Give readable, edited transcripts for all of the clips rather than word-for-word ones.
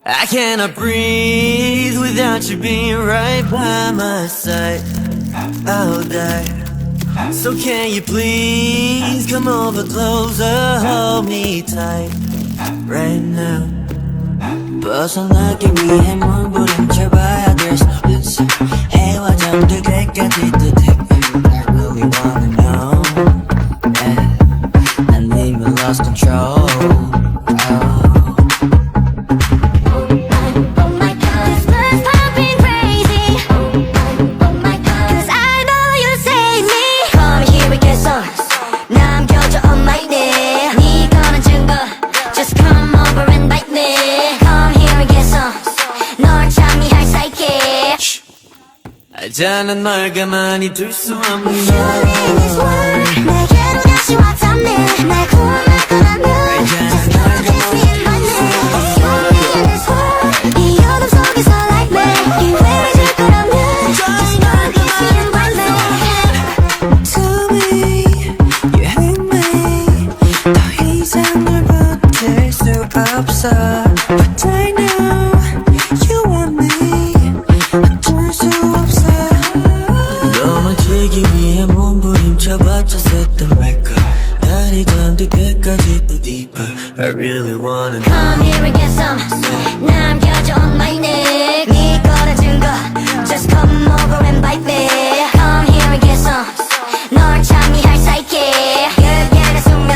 I cannot breathe without you being right by my side. I'll die. So can you please come over closer, hold me tight right now. 벗어나기 위해 몸부림쳐봐야 there's no answer. 해와 잠들 때까지 또 I really wanna know. Yeah. And leave me lost control. Oh. 알잖아 널 가만히 둘 수 없는 널 내게로 다시 와닿네 날 구원할 거라면 Just don't kiss me in my name You're me in this world 이 어둠 속에서 like me 기회를 줄 거라면 Just don't kiss me in my name Tell me you hate me 더 이상 널 버틸 수 없어 But I know you want me 어쩔 수 없어 넘어지기 위해 몸부림쳐봤자 set the record 날이 잠들 때까지 또 deeper I really wanna know Come here and get some 남겨줘 on my neck 네 거란 증거 Just come over and bite me Come here and get some 널 참이할 사이게 그게는 숙명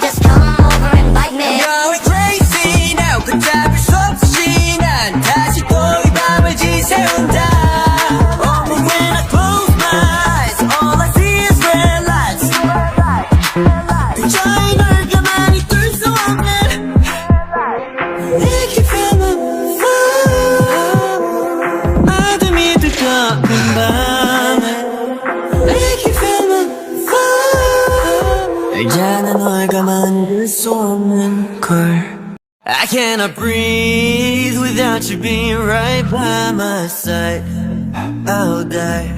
Just come over and bite me Going crazy now 걷잡을 수 없이 난 다시 또 이 밤을 지새운다 But when I close my eyes all I see is red lights 도저히 널 가만히 둘 수 없는 내게 변한 어둠이 들떠는 밤 내게 변한 알잖아 널 가만히 둘 수 없는 걸 I cannot breathe without you being right by my side I'll die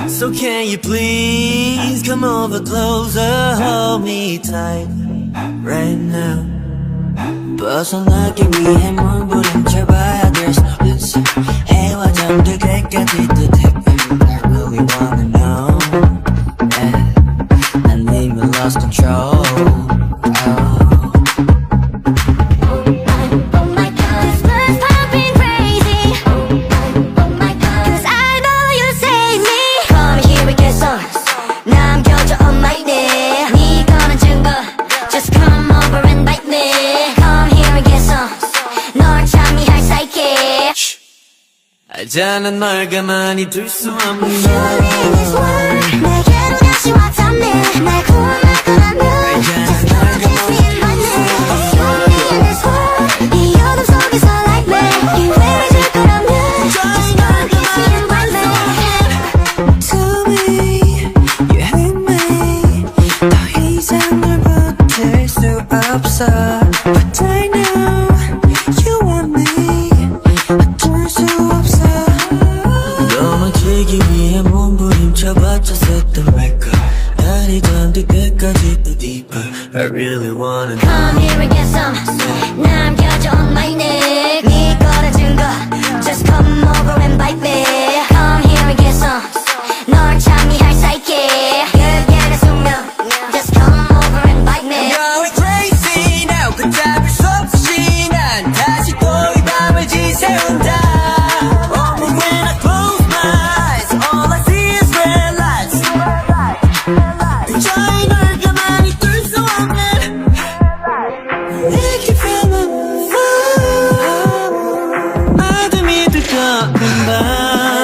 So can you please come over closer hold me tight right now 벗어나기 위해 몸부림쳐봐야 there's no answer 해와 잠들 때까지 또 I really wanna know Yeah. And leave me lost control Oh. 알잖아 널 가만히 둘 수 없는 널 내게로 다시 와닿네 날 구원할 거라면 Just don't kiss me in my name You're me in this world 이 어둠 속에서 like me 기회를 줄 거라면 Just don't kiss me in my name Tell me you hate me 더 이상 널 버틸 수 없어 But I know you want me 어쩔 수 없어 넘어지기 위해 몸부림쳐봤자 set the record 날이 잠들 때까지 또 deeper I really wanna know Come here and get some 남겨줘 on my neck 네 거란 증거 Just come over and bite me Come here and get some 널 참이할 사이게 그게는 숙명 Just come over and bite me Going crazy now 걷잡을 수 없이 난 다시 또 이 밤을 지새운다 But when I close my eyes all I see is red lights 도저히 널 가만히 둘 수 없는 내게 변한 어둠이 들떠는 밤